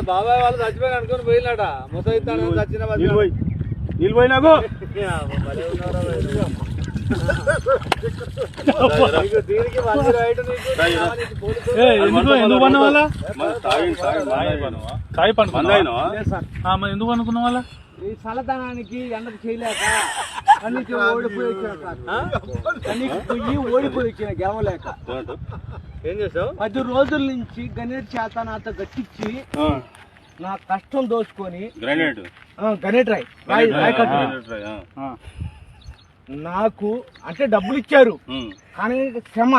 బాబాయ్ వాళ్ళు చచ్చిపోయిన అనుకుని పోయినాడ ముసైతాను చచ్చిన నిలిపోయినాకు ఎందుకు పన్న వాళ్ళ కాయ పండుకున్నా ఎందుకు అనుకున్న వాళ్ళ ఈ చల్లదనానికి ఎండకు చేయలేక కన్నీకి ఓడిపోయి వచ్చిన గెవలేక ఏం చేసావు 10 రోజుల నుంచి గణేట్ చేత నాతో గట్టించి నా కష్టం దోచుకొని గణేట్ రాయ్ నాకు అంటే డబ్బులు ఇచ్చారు కానీ క్షమ